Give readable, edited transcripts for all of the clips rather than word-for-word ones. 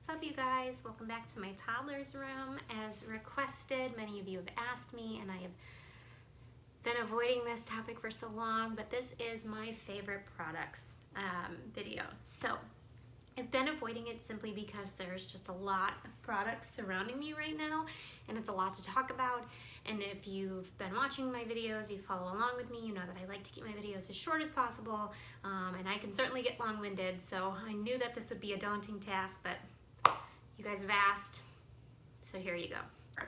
What's up, you guys? Welcome back to my toddler's room. As requested, many of you have asked me, and I have been avoiding this topic for so long, but this is my favorite products video. So I've been avoiding it simply because there's just a lot of products surrounding me right now, and it's a lot to talk about. And if you've been watching my videos, you follow along with me, you know that I like to keep my videos as short as possible, and I can certainly get long-winded, so I knew that this would be a daunting task, but you guys have asked, so here you go.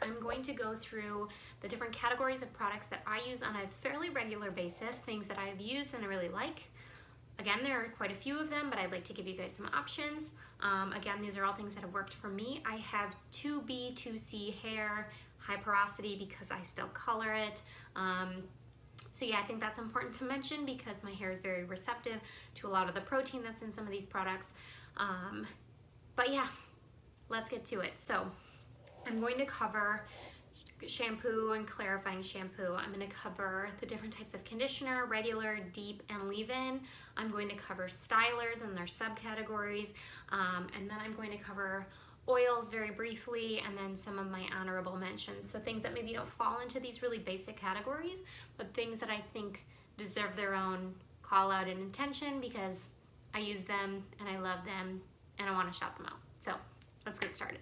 I'm going to go through the different categories of products that I use on a fairly regular basis, things that I've used and I really like. Again, there are quite a few of them, but I'd like to give you guys some options. Again, these are all things that have worked for me. I have 2B, 2C hair, high porosity because I still color it. So yeah, I think that's important to mention because my hair is very receptive to a lot of the protein that's in some of these products. But yeah, let's get to it. So I'm going to cover shampoo and clarifying shampoo. I'm going to cover the different types of conditioner, regular, deep, and leave-in. I'm going to cover stylers and their subcategories, and then I'm going to cover oils very briefly, and then some of my honorable mentions. So things that maybe don't fall into these really basic categories, but things that I think deserve their own call out and attention because I use them and I love them and I want to shout them out. So let's get started.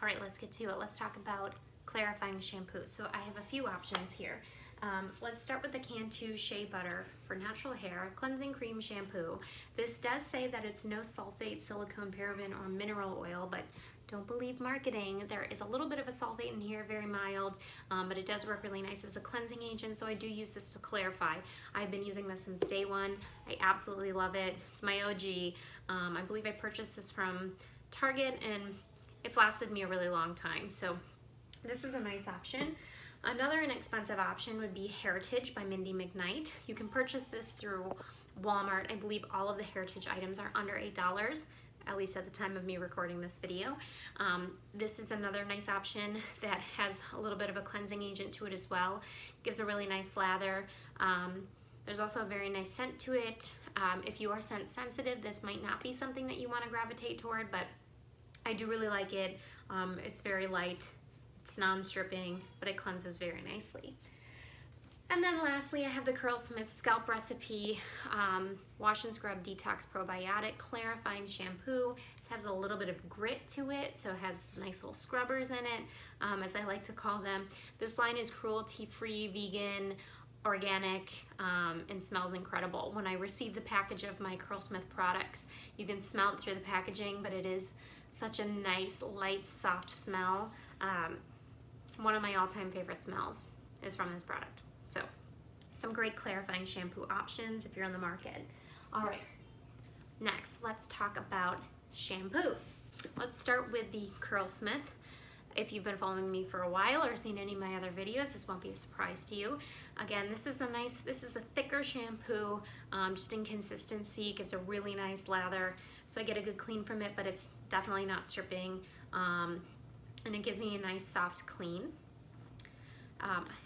All right, let's get to it. Let's talk about clarifying shampoo. So I have a few options here. Let's start with the Cantu Shea Butter for natural hair cleansing cream shampoo. This does say that it's no sulfate, silicone, paraben, or mineral oil, but don't believe marketing. There is a little bit of a sulfate in here, very mild, but it does work really nice as a cleansing agent, so I do use this to clarify. I've been using this since day one. I absolutely love it. It's my OG. I believe I purchased this from Target, and it's lasted me a really long time, so this is a nice option. Another inexpensive option would be Hairitage by Mindy McKnight. You can purchase this through Walmart. I believe all of the Hairitage items are under $8, at least at the time of me recording this video. This is another nice option that has a little bit of a cleansing agent to it as well. Gives a really nice lather. There's also a very nice scent to it. If you are scent sensitive, this might not be something that you want to gravitate toward, but I do really like it. It's very light. It's non-stripping, but it cleanses very nicely. And then lastly, I have the Curlsmith Scalp Recipe Wash and Scrub Detox Probiotic Clarifying Shampoo. This has a little bit of grit to it, so it has nice little scrubbers in it, as I like to call them. This line is cruelty-free, vegan, organic, and smells incredible. When I received the package of my Curlsmith products, you can smell it through the packaging, but it is such a nice, light, soft smell. One of my all-time favorite smells is from this product. So, some great clarifying shampoo options if you're in the market. All right, next, let's talk about shampoos. Let's start with the Curlsmith. If you've been following me for a while or seen any of my other videos, this won't be a surprise to you. Again, this is a thicker shampoo, just in consistency, gives a really nice lather, so I get a good clean from it, but it's definitely not stripping, and it gives me a nice soft clean.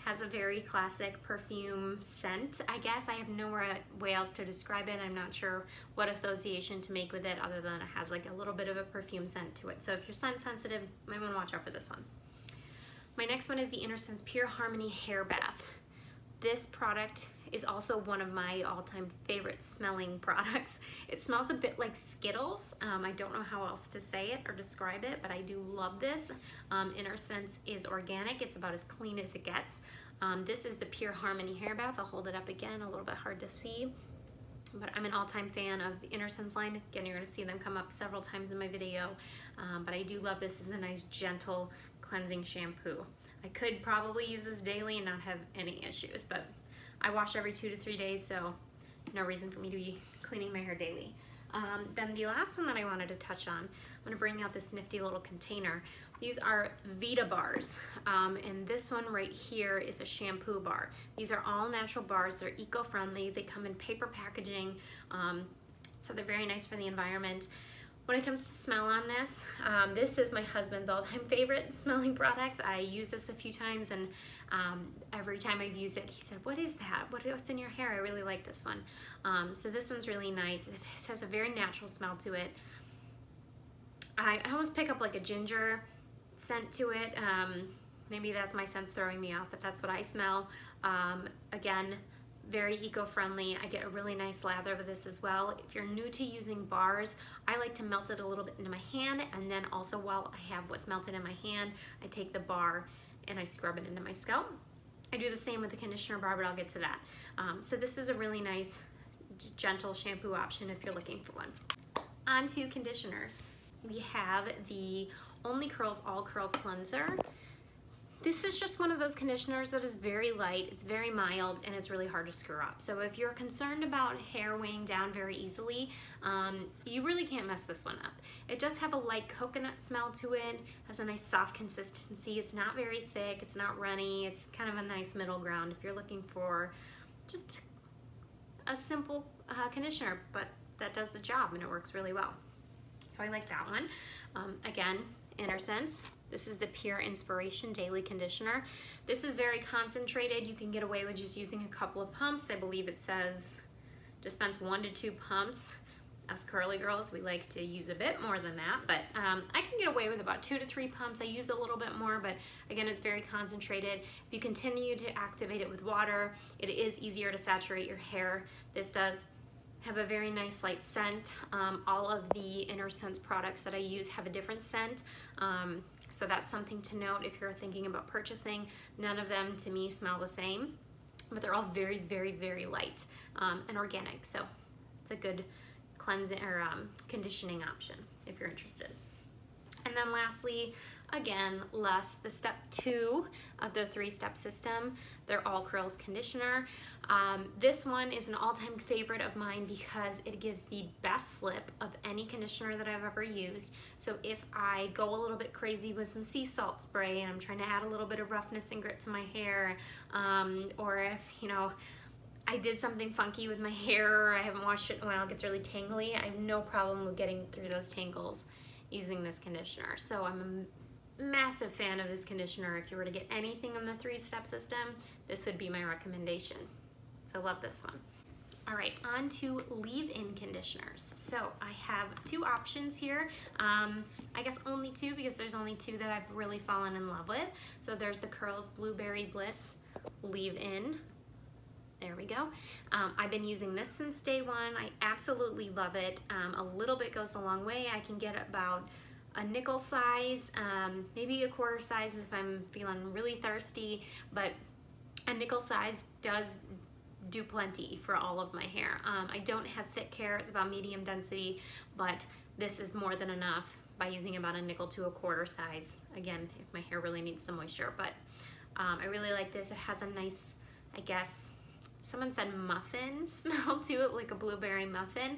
Has a very classic perfume scent, I guess. I have no way else to describe it. I'm not sure what association to make with it other than it has like a little bit of a perfume scent to it. So if you're scent sensitive, you might want to watch out for this one. My next one is the Innersense Pure Harmony Hairbath. This product is also one of my all-time favorite smelling products. It smells a bit like Skittles. I don't know how else to say it or describe it, but I do love this. Innersense is organic. It's about as clean as it gets. This is the Pure Harmony Hair Bath. I'll hold it up again, a little bit hard to see, but I'm an all-time fan of the Innersense line. Again, you're gonna see them come up several times in my video, but I do love this as a nice, gentle, cleansing shampoo. I could probably use this daily and not have any issues, but I wash every 2 to 3 days, so no reason for me to be cleaning my hair daily. Then the last one that I wanted to touch on, I'm gonna bring out this nifty little container. These are Vida bars, and this one right here is a shampoo bar. These are all natural bars. They're eco-friendly. They come in paper packaging, so they're very nice for the environment. When it comes to smell on this, this is my husband's all-time favorite smelling product. I use this a few times, and every time I've used it, he said, "What is that? What's in your hair? I really like this one." So this one's really nice. It has a very natural smell to it. I almost pick up like a ginger scent to it. Maybe that's my scent's throwing me off, but that's what I smell. Again, very eco-friendly. I get a really nice lather of this as well. If you're new to using bars, I like to melt it a little bit into my hand, and then also while I have what's melted in my hand, I take the bar and I scrub it into my scalp. I do the same with the conditioner bar, but I'll get to that. So this is a really nice, gentle shampoo option if you're looking for one. On to conditioners. We have the Only Curls All Curl Cleanser. This is just one of those conditioners that is very light, it's very mild, and it's really hard to screw up. So if you're concerned about hair weighing down very easily, you really can't mess this one up. It does have a light coconut smell to it, has a nice soft consistency. It's not very thick, it's not runny, it's kind of a nice middle ground if you're looking for just a simple conditioner, but that does the job and it works really well. So I like that one. Again, Innersense. This is the Pure Inspiration Daily Conditioner. This is very concentrated. You can get away with just using a couple of pumps. I believe it says dispense 1 to 2 pumps. Us curly girls, we like to use a bit more than that, but I can get away with about 2 to 3 pumps. I use a little bit more, but again, it's very concentrated. If you continue to activate it with water, it is easier to saturate your hair. This does have a very nice light scent. All of the Innersense products that I use have a different scent. So that's something to note if you're thinking about purchasing. None of them to me smell the same, but they're all very, very, very light and organic. So it's a good cleansing or conditioning option if you're interested. And then lastly, again, the step 2 of the 3-step system, their All Curls conditioner. This one is an all-time favorite of mine because it gives the best slip of any conditioner that I've ever used. So if I go a little bit crazy with some sea salt spray and I'm trying to add a little bit of roughness and grit to my hair, or if, you know, I did something funky with my hair or I haven't washed it in a while, it gets really tangly, I have no problem with getting through those tangles using this conditioner. So I'm a massive fan of this conditioner. If you were to get anything on the 3-step system, this would be my recommendation. So love this one. All right, on to leave-in conditioners. So I have 2 options here. I guess only 2 because there's only 2 that I've really fallen in love with. So there's the Curls Blueberry Bliss leave-in. There we go. I've been using this since day one. I absolutely love it. A little bit goes a long way. I can get about a nickel size, maybe a quarter size if I'm feeling really thirsty, but a nickel size does do plenty for all of my hair. I don't have thick hair, it's about medium density, but this is more than enough by using about a nickel to a quarter size. Again, if my hair really needs the moisture, but I really like this. It has a nice, I guess, someone said muffin smell to it, like a blueberry muffin.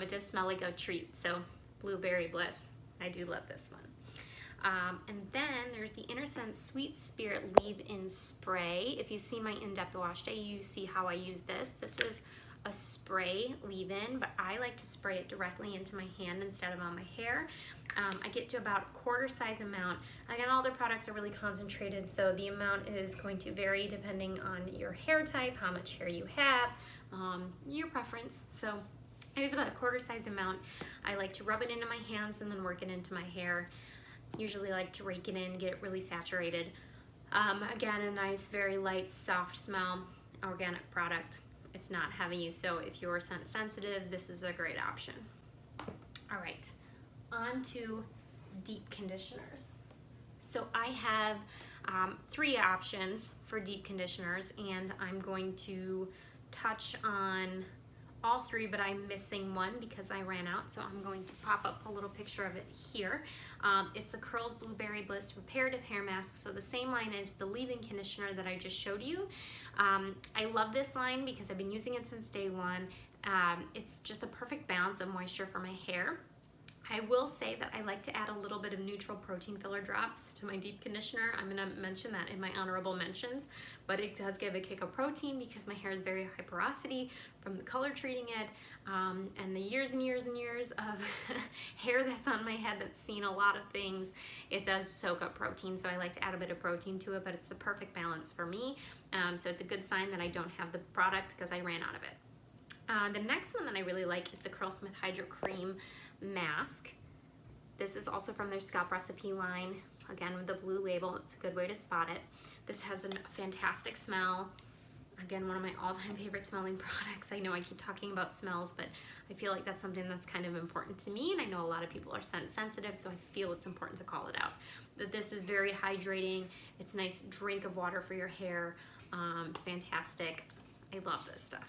It does smell like a treat, so Blueberry Bliss. I do love this one. And then there's the Innersense Sweet Spirit Leave-In Spray. If you see my in-depth wash day, you see how I use this. This is a spray leave-in, but I like to spray it directly into my hand instead of on my hair. I get to about a quarter size amount. Again, all their products are really concentrated, so the amount is going to vary depending on your hair type, how much hair you have, your preference. So I use about a quarter size amount. I like to rub it into my hands and then work it into my hair. Usually like to rake it in, get it really saturated. Again, a nice, very light, soft smell, organic product. It's not heavy, so if you're scent sensitive, this is a great option. All right, on to deep conditioners. So I have 3 options for deep conditioners, and I'm going to touch on all 3, but I'm missing one because I ran out, so I'm going to pop up a little picture of it here. It's the Curls Blueberry Bliss Reparative Hair Mask, so the same line as the leave-in conditioner that I just showed you. I love this line because I've been using it since day one. It's just the perfect balance of moisture for my hair. I will say that I like to add a little bit of neutral protein filler drops to my deep conditioner. I'm going to mention that in my honorable mentions, but it does give a kick of protein because my hair is very high porosity from the color treating it, and the years and years and years of hair that's on my head that's seen a lot of things. It does soak up protein, so I like to add a bit of protein to it, but it's the perfect balance for me. So it's a good sign that I don't have the product because I ran out of it. The next one that I really like is the Curlsmith Hydro Cream Mask. This is also from their Scalp Recipe line. Again, with the blue label, it's a good way to spot it. This has a fantastic smell. Again, one of my all-time favorite smelling products. I know I keep talking about smells, but I feel like that's something that's kind of important to me, and I know a lot of people are scent sensitive, so I feel it's important to call it out. That this is very hydrating. It's a nice drink of water for your hair. It's fantastic. I love this stuff.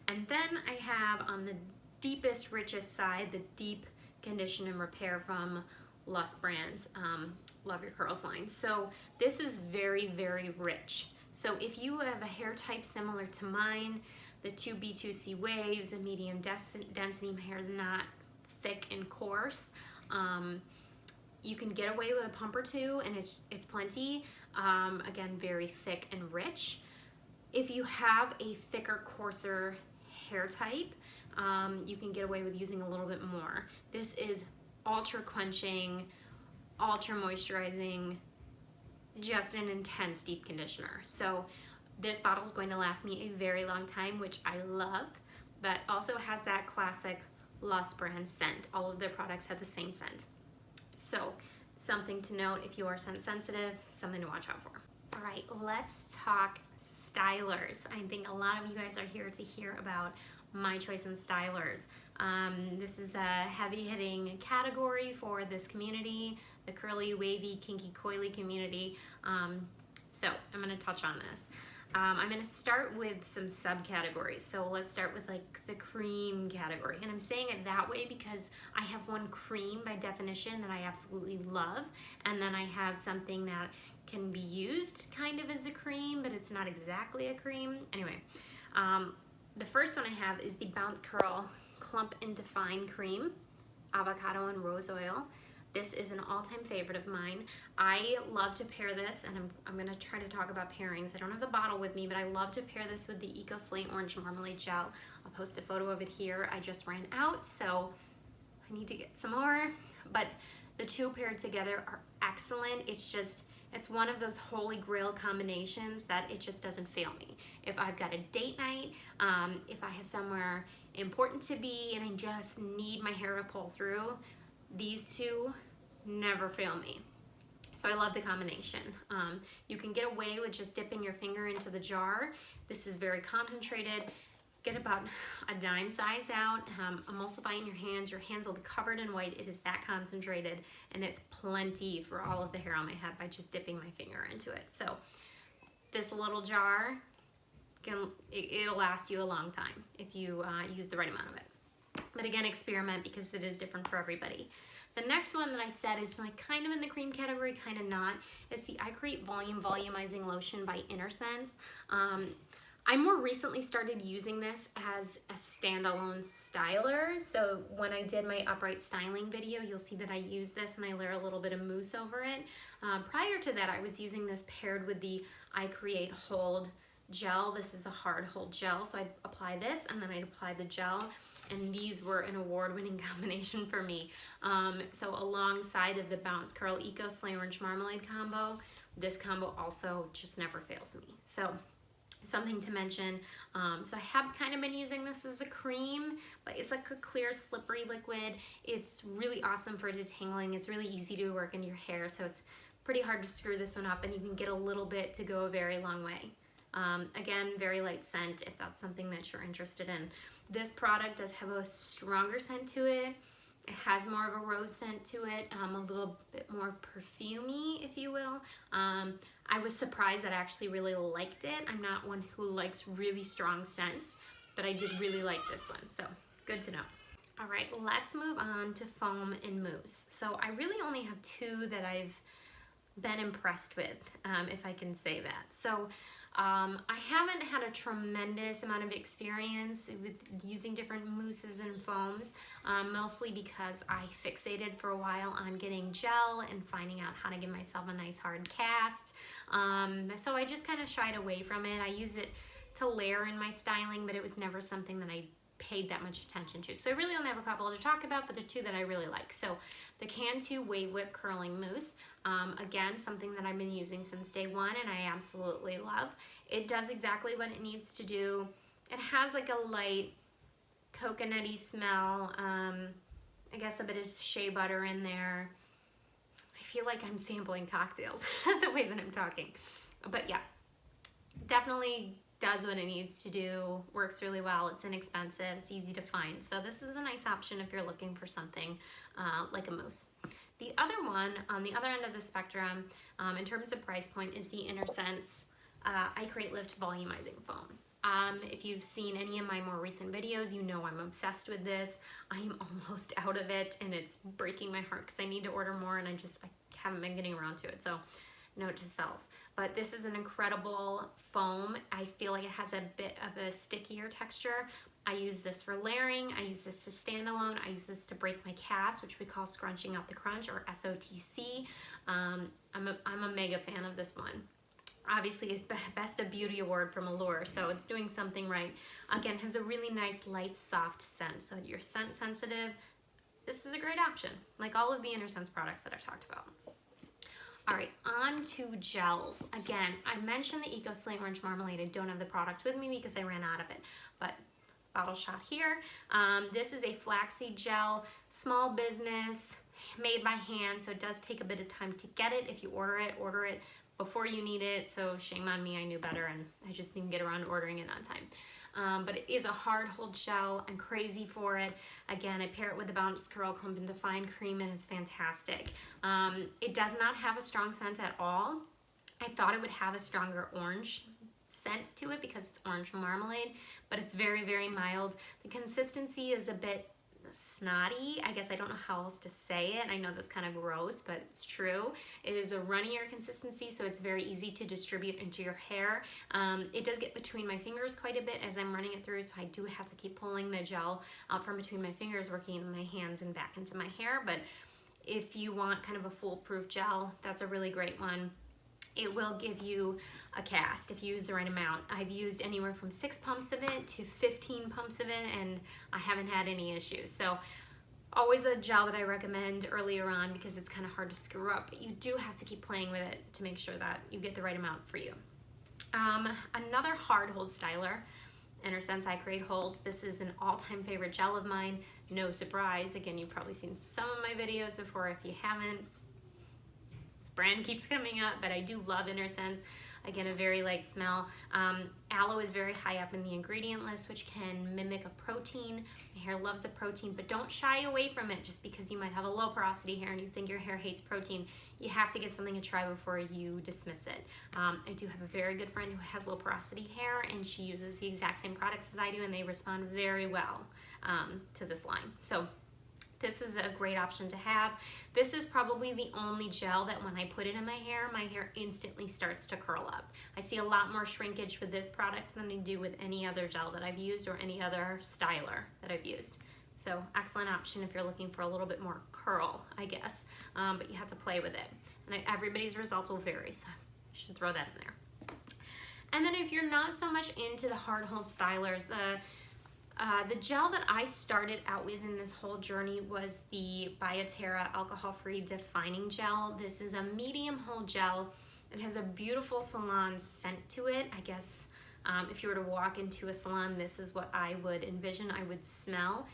And then I have on the deepest, richest side, the Deep Condition and Repair from Lush Brands, Love Your Curls line. So this is very, very rich. So if you have a hair type similar to mine, the 2B2C waves, a medium density, my hair is not thick and coarse, you can get away with a pump or two, and it's plenty. Again, very thick and rich. If you have a thicker, coarser hair type, you can get away with using a little bit more. This is ultra quenching, ultra moisturizing, just an intense deep conditioner. So this bottle is going to last me a very long time, which I love, but also has that classic Lush brand scent. All of their products have the same scent. So something to note if you are scent sensitive, something to watch out for. All right, let's talk stylers. I think a lot of you guys are here to hear about my choice in stylers. This is a heavy hitting category for this community, the curly, wavy, kinky, coily community. So I'm gonna touch on this. I'm gonna start with some subcategories. So let's start with like the cream category. And I'm saying it that way because I have one cream by definition that I absolutely love. And then I have something that can be used kind of as a cream, but it's not exactly a cream. Anyway, the first one I have is the Bouncecurl Clump and Define Cream, Avocado and Rose Oil. This is an all-time favorite of mine. I love to pair this, and I'm gonna try to talk about pairings. I don't have the bottle with me, but I love to pair this with the Eco Slate Orange Marmalade Gel. I'll post a photo of it here. I just ran out, so I need to get some more. But the two paired together are excellent. It's one of those holy grail combinations that it just doesn't fail me. If I've got a date night, if I have somewhere important to be and I just need my hair to pull through, these two never fail me. So I love the combination. You can get away with just dipping your finger into the jar. This is very concentrated. Get about a dime size out, emulsify in your hands. Your hands will be covered in white. It is that concentrated, and it's plenty for all of the hair on my head by just dipping my finger into it. So this little jar, it'll last you a long time if you use the right amount of it. But again, experiment because it is different for everybody. The next one that I said is like kind of in the cream category, kind of not. It's the I Create Volume Volumizing Lotion by Innersense. I more recently started using this as a standalone styler. So when I did my upright styling video, you'll see that I use this and I layer a little bit of mousse over it. Prior to that, I was using this paired with the I Create Hold Gel. This is a hard hold gel. So I'd apply this and then I'd apply the gel. And these were an award-winning combination for me. So alongside of the Bouncecurl Eco Slay Orange Marmalade combo, this combo also just never fails me. So something to mention. So I have kind of been using this as a cream, but it's like a clear, slippery liquid. It's really awesome for detangling. It's really easy to work into your hair, so it's pretty hard to screw this one up, and you can get a little bit to go a very long way. Again, very light scent if that's something that you're interested in. This product does have a stronger scent to it. It has more of a rose scent to it, a little bit more perfumey, if you will. I was surprised that I actually really liked it. I'm not one who likes really strong scents, but I did really like this one, so good to know. All right, let's move on to foam and mousse. So I really only have two that I've been impressed with, if I can say that. So I haven't had a tremendous amount of experience with using different mousses and foams, mostly because I fixated for a while on getting gel and finding out how to give myself a nice hard cast. So I just kind of shied away from it. I use it to layer in my styling, but it was never something that I paid that much attention to. So I really only have a couple to talk about, but the two that I really like. So the Cantu Wave Whip Curling Mousse, again, something that I've been using since day one and I absolutely love. It does exactly what it needs to do. It has like a light coconutty smell. Again, guess a bit of shea butter in there. I feel like I'm sampling cocktails the way that I'm talking. But yeah, definitely does what it needs to do, works really well, it's inexpensive, it's easy to find. So this is a nice option if you're looking for something like a mousse. The other one, on the other end of the spectrum, in terms of price point, is the Innersense I Create Lift Volumizing Foam. If you've seen any of my more recent videos, you know I'm obsessed with this. I am almost out of it, and it's breaking my heart because I need to order more, and I haven't been getting around to it. So note to self. But this is an incredible foam. I feel like it has a bit of a stickier texture. I use this for layering. I use this to stand alone. I use this to break my cast, which we call scrunching out the crunch, or SOTC. I'm a mega fan of this one. Obviously, it's Best of Beauty Award from Allure, so it's doing something right. Again, has a really nice, light, soft scent. So if you're scent sensitive, this is a great option, like all of the Innersense products that I've talked about. All right, on to gels. Again, I mentioned the Eco Slate Orange Marmalade. I don't have the product with me because I ran out of it, but bottle shot here. This is a flaxseed gel, small business, made by hand, so it does take a bit of time to get it. If you order it before you need it, so shame on me, I knew better, and I just didn't get around to ordering it on time. But it is a hard hold gel. I'm crazy for it. Again, I pair it with the Bouncecurl Clump and Define Creme, and it's fantastic. It does not have a strong scent at all. I thought it would have a stronger orange scent to it because it's orange marmalade, but it's very, very mild. The consistency is a bit snotty. I guess I don't know how else to say it. I know that's kind of gross, but it's true. It is a runnier consistency, so it's very easy to distribute into your hair. It does get between my fingers quite a bit as I'm running it through, so I do have to keep pulling the gel out from between my fingers, working in my hands and back into my hair. But if you want kind of a foolproof gel, that's a really great one. It will give you a cast if you use the right amount. I've used anywhere from 6 pumps of it to 15 pumps of it, and I haven't had any issues. So always a gel that I recommend earlier on because it's kind of hard to screw up, but you do have to keep playing with it to make sure that you get the right amount for you. Another hard hold styler, Innersense I Create Hold. This is an all-time favorite gel of mine. No surprise. Again, you've probably seen some of my videos before. If you haven't, brand keeps coming up, but I do love Innersense. Again, a very light smell. Aloe is very high up in the ingredient list, which can mimic a protein. My hair loves the protein, but don't shy away from it just because you might have a low porosity hair and you think your hair hates protein. You have to give something a try before you dismiss it. I do have a very good friend who has low porosity hair, and she uses the exact same products as I do, and they respond very well to this line. So this is a great option to have. This is probably the only gel that when I put it in my hair instantly starts to curl up. I see a lot more shrinkage with this product than I do with any other gel that I've used or any other styler that I've used. So excellent option if you're looking for a little bit more curl, I guess, but you have to play with it. And everybody's results will vary, so I should throw that in there. And then if you're not so much into the hard hold stylers, the gel that I started out with in this whole journey was the Bioterra alcohol-free defining gel. This is a medium hold gel. It has a beautiful salon scent to it. I guess if you were to walk into a salon, this is what I would envision I would smell.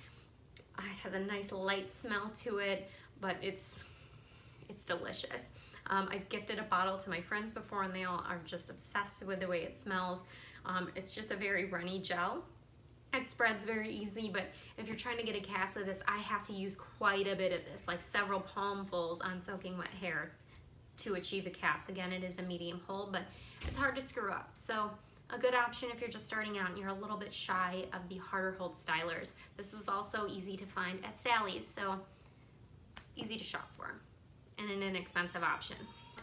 It has a nice light smell to it, but it's delicious. I've gifted a bottle to my friends before, and they all are just obsessed with the way it smells. It's just a very runny gel. It spreads very easy, but if you're trying to get a cast with this, I have to use quite a bit of this, like several palmfuls on soaking wet hair to achieve a cast. Again, it is a medium hold, but it's hard to screw up. So a good option if you're just starting out and you're a little bit shy of the harder hold stylers. This is also easy to find at Sally's, so easy to shop for and an inexpensive option.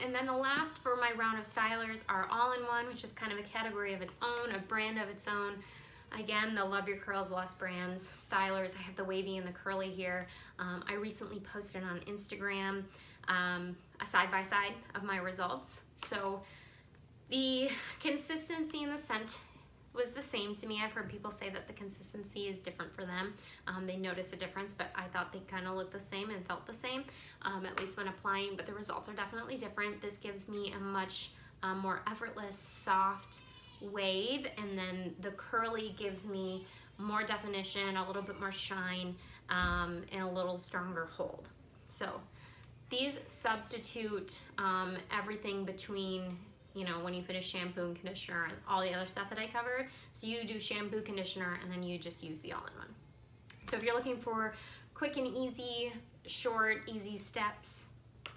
And then the last for my round of stylers are all-in-one, which is kind of a category of its own, a brand of its own. Again, the Love Your Curls Less brands, stylers. I have the wavy and the curly here. I recently posted on Instagram a side-by-side of my results. So the consistency and the scent was the same to me. I've heard people say that the consistency is different for them. They notice a difference, but I thought they kind of looked the same and felt the same, at least when applying, but the results are definitely different. This gives me a much more effortless, soft wave, and then the curly gives me more definition, a little bit more shine, and a little stronger hold. So these substitute everything between, you know, when you finish shampoo and conditioner and all the other stuff that I covered. So you do shampoo, conditioner, and then you just use the all-in-one. So if you're looking for quick and easy, short, easy steps,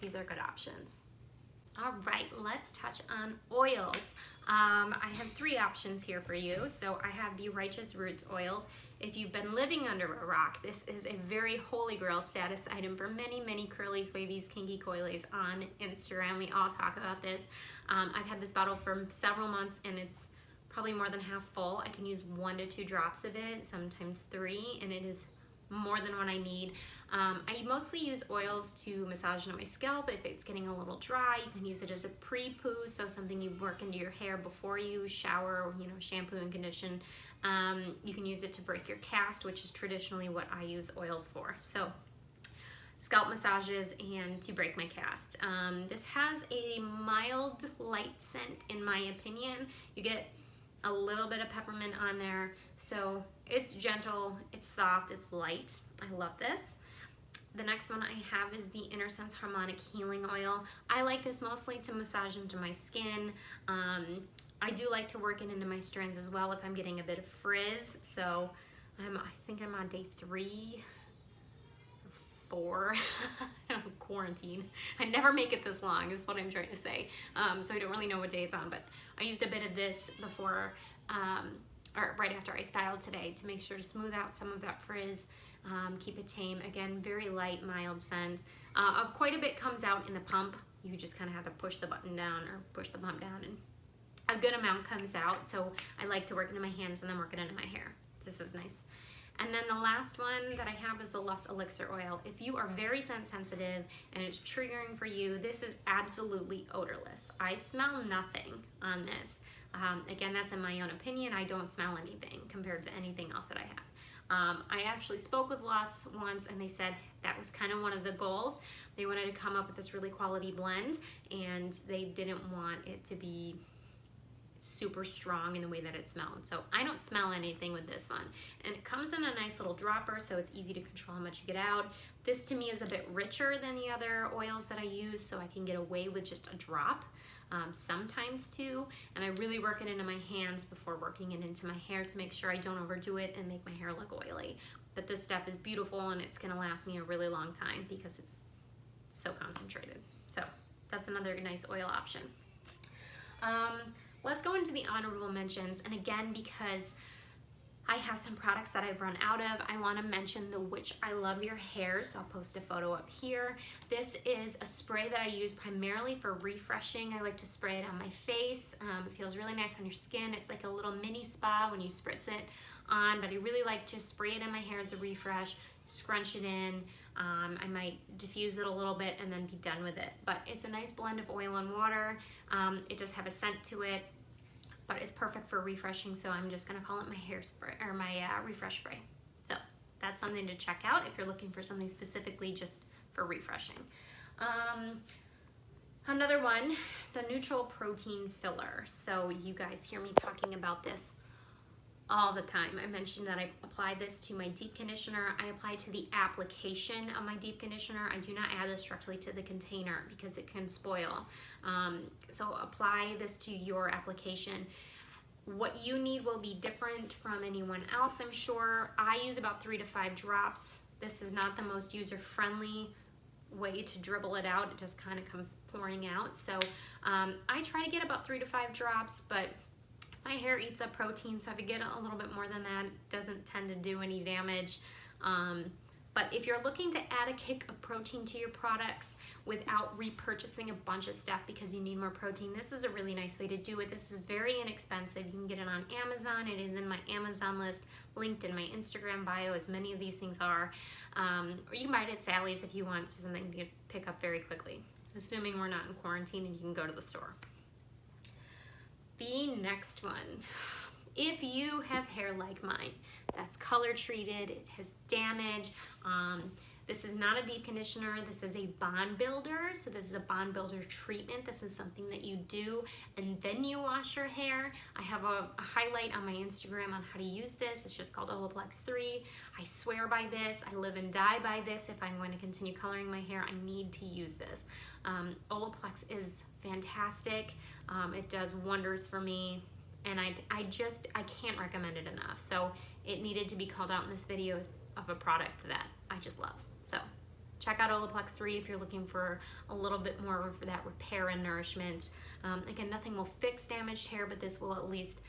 these are good options. All right, let's touch on oils. I have 3 options here for you. So I have the Righteous Roots oils. If you've been living under a rock, this is a very holy grail status item for many, many curlies, wavies, kinky coilies on Instagram. We all talk about this. I've had this bottle for several months and it's probably more than half full. I can use 1 to 2 drops of it, sometimes 3, and it is more than what I need. I mostly use oils to massage into my scalp. If it's getting a little dry, you can use it as a pre-poo, so something you work into your hair before you shower, or, you know, shampoo and condition. You can use it to break your cast, which is traditionally what I use oils for. So scalp massages and to break my cast. This has a mild light scent in my opinion. You get a little bit of peppermint on there, so it's gentle, it's soft, it's light. I love this. The next one I have is the Innersense Harmonic Healing Oil. I like this mostly to massage into my skin. I do like to work it into my strands as well if I'm getting a bit of frizz. So I think I'm on day 3 or 4 quarantine. I never make it this long is what I'm trying to say. So I don't really know what day it's on, but I used a bit of this before or right after I styled today to make sure to smooth out some of that frizz, keep it tame. Again, very light, mild scent. Quite a bit comes out in the pump. You just kind of have to push the button down or push the pump down, and a good amount comes out. So I like to work into my hands and then work it into my hair. This is nice. And then the last one that I have is the Lush Elixir Oil. If you are very scent sensitive and it's triggering for you, this is absolutely odorless. I smell nothing on this. Again, that's in my own opinion. I don't smell anything compared to anything else that I have. I actually spoke with Lush once and they said that was kind of one of the goals. They wanted to come up with this really quality blend and they didn't want it to be super strong in the way that it smelled. So I don't smell anything with this one. And it comes in a nice little dropper, so it's easy to control how much you get out. This to me is a bit richer than the other oils that I use, so I can get away with just a drop, sometimes 2. And I really work it into my hands before working it into my hair to make sure I don't overdo it and make my hair look oily. But this stuff is beautiful and it's gonna last me a really long time because it's so concentrated. So that's another nice oil option. Let's go into the honorable mentions, and again, because I have some products that I've run out of, I want to mention the Which I Love Your Hair, so I'll post a photo up here. This is a spray that I use primarily for refreshing. I like to spray it on my face. It feels really nice on your skin. It's like a little mini spa when you spritz it on, but I really like to spray it in my hair as a refresh, scrunch it in. I might diffuse it a little bit and then be done with it. But it's a nice blend of oil and water. It does have a scent to it, but it's perfect for refreshing, so I'm just gonna call it my hair spray or my refresh spray. So that's something to check out if you're looking for something specifically just for refreshing. Another one, the Neutral Protein Filler. So you guys hear me talking about this all the time. I mentioned that I apply this to my deep conditioner. I apply to the application of my deep conditioner. I do not add this directly to the container because it can spoil. So apply this to your application. What you need will be different from anyone else, I'm sure. I use about 3 to 5 drops. This is not the most user-friendly way to dribble it out. It just kind of comes pouring out. So I try to get about 3 to 5 drops, but my hair eats up protein, so if I get a little bit more than that, it doesn't tend to do any damage. But if you're looking to add a kick of protein to your products without repurchasing a bunch of stuff because you need more protein, this is a really nice way to do it. This is very inexpensive. You can get it on Amazon. It is in my Amazon list, linked in my Instagram bio, as many of these things are. Or you can buy it at Sally's if you want something to pick up very quickly, assuming we're not in quarantine and you can go to the store. The next one, if you have hair like mine that's color treated, it has damage, This is not a deep conditioner. This is a bond builder. So this is a bond builder treatment. This is something that you do and then you wash your hair. I have a highlight on my Instagram on how to use this. It's just called Olaplex 3. I swear by this. I live and die by this. If I'm going to continue coloring my hair, I need to use this. Olaplex is fantastic. It does wonders for me. And I can't recommend it enough. So it needed to be called out in this video of a product that I just love. So check out Olaplex 3 if you're looking for a little bit more of that repair and nourishment. Again, nothing will fix damaged hair, but this will at least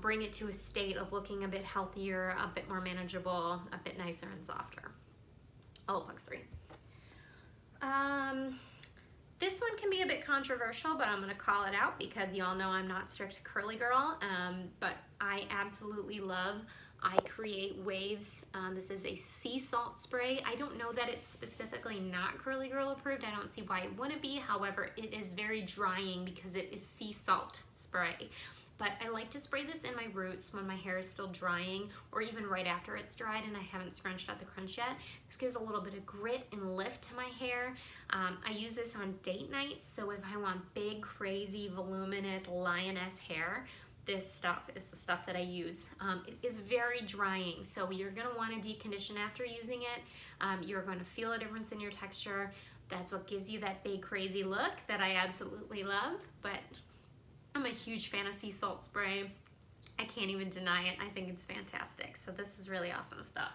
bring it to a state of looking a bit healthier, a bit more manageable, a bit nicer and softer. Olaplex 3. This one can be a bit controversial, but I'm going to call it out because y'all know I'm not strict curly girl, but I absolutely love I Create Waves. This is a sea salt spray. I don't know that it's specifically not curly girl approved. I don't see why it wouldn't be. However, it is very drying because it is sea salt spray. But I like to spray this in my roots when my hair is still drying, or even right after it's dried and I haven't scrunched out the crunch yet. This gives a little bit of grit and lift to my hair. I use this on date nights, so if I want big, crazy, voluminous, lioness hair, this stuff is the stuff that I use. It is very drying, so you're gonna wanna deep condition after using it. You're gonna feel a difference in your texture. That's what gives you that big, crazy look that I absolutely love, but I'm a huge fan of sea salt spray. I can't even deny it. I think it's fantastic. So this is really awesome stuff.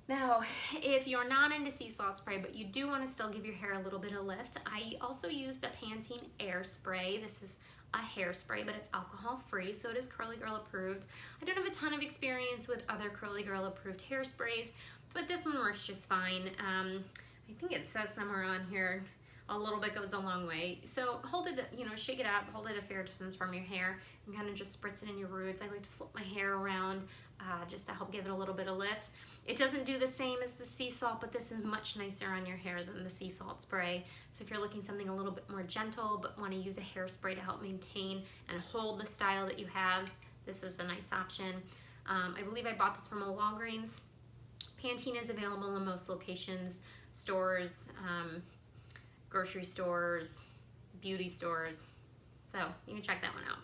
Now, if you're not into sea salt spray, but you do want to still give your hair a little bit of lift, I also use the Pantene Air Spray. This is a hairspray, but it's alcohol free, so it is curly girl approved. I don't have a ton of experience with other curly girl approved hairsprays, but this one works just fine. I think it says somewhere on here, a little bit goes a long way. So hold it, shake it up, hold it a fair distance from your hair, and kind of just spritz it in your roots. I like to flip my hair around just to help give it a little bit of lift. It doesn't do the same as the sea salt, but this is much nicer on your hair than the sea salt spray. So if you're looking something a little bit more gentle, but want to use a hairspray to help maintain and hold the style that you have, this is a nice option. I believe I bought this from a Walgreens. Pantene is available in most locations, stores, grocery stores, beauty stores. So you can check that one out.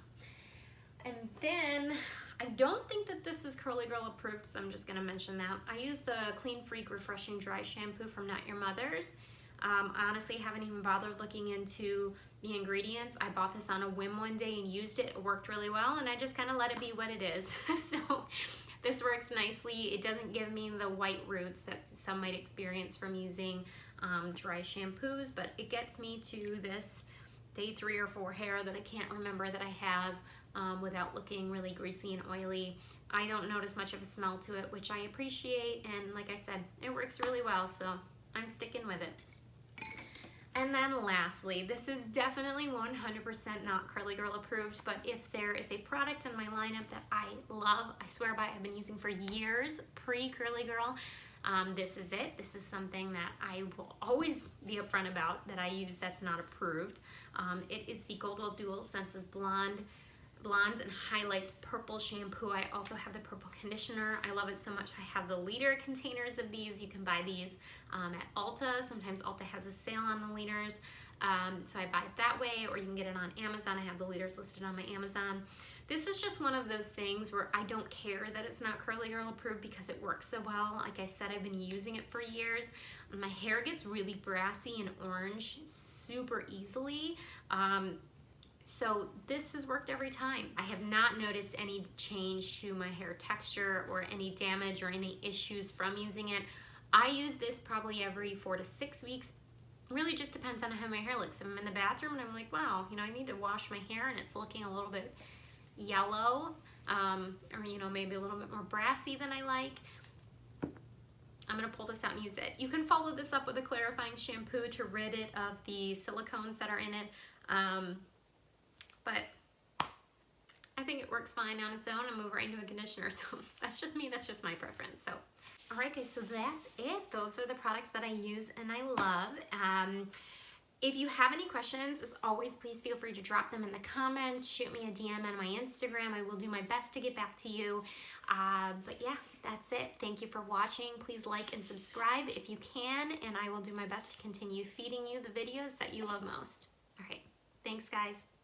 And then I don't think that this is curly girl approved, so I'm just gonna mention that. I use the Clean Freak Refreshing Dry Shampoo from Not Your Mother's. Honestly, haven't even bothered looking into the ingredients. I bought this on a whim one day and used it. It worked really well, and I just kind of let it be what it is. So this works nicely. It doesn't give me the white roots that some might experience from using dry shampoos, but it gets me to this day 3 or 4 hair that I can't remember that I have without looking really greasy and oily. I don't notice much of a smell to it, which I appreciate, and like I said, it works really well, so I'm sticking with it. And then lastly, this is definitely 100% not curly girl approved, but if there is a product in my lineup that I love, I swear by, I've been using for years, pre-curly girl, this is it. This is something that I will always be upfront about that I use that's not approved. It is the Goldwell Dual Senses Blondes and Highlights Purple Shampoo. I also have the purple conditioner. I love it so much. I have the liter containers of these. You can buy these at Outta. Sometimes Outta has a sale on the liters. So I buy it that way, or you can get it on Amazon. I have the liters listed on my Amazon. This is just one of those things where I don't care that it's not curly girl approved because it works so well. Like I said, I've been using it for years. My hair gets really brassy and orange super easily. So this has worked every time. I have not noticed any change to my hair texture or any damage or any issues from using it. I use this probably every 4 to 6 weeks. Really just depends on how my hair looks. If I'm in the bathroom and I'm like, wow, I need to wash my hair and it's looking a little bit yellow, or maybe a little bit more brassy than I like, I'm gonna pull this out and use it. You can follow this up with a clarifying shampoo to rid it of the silicones that are in it. But I think it works fine on its own and move right into a conditioner. So that's just me, that's just my preference. So, all right guys, so that's it. Those are the products that I use and I love. If you have any questions, as always, please feel free to drop them in the comments, shoot me a DM on my Instagram. I will do my best to get back to you. But yeah, that's it. Thank you for watching. Please like and subscribe if you can, and I will do my best to continue feeding you the videos that you love most. All right, thanks guys.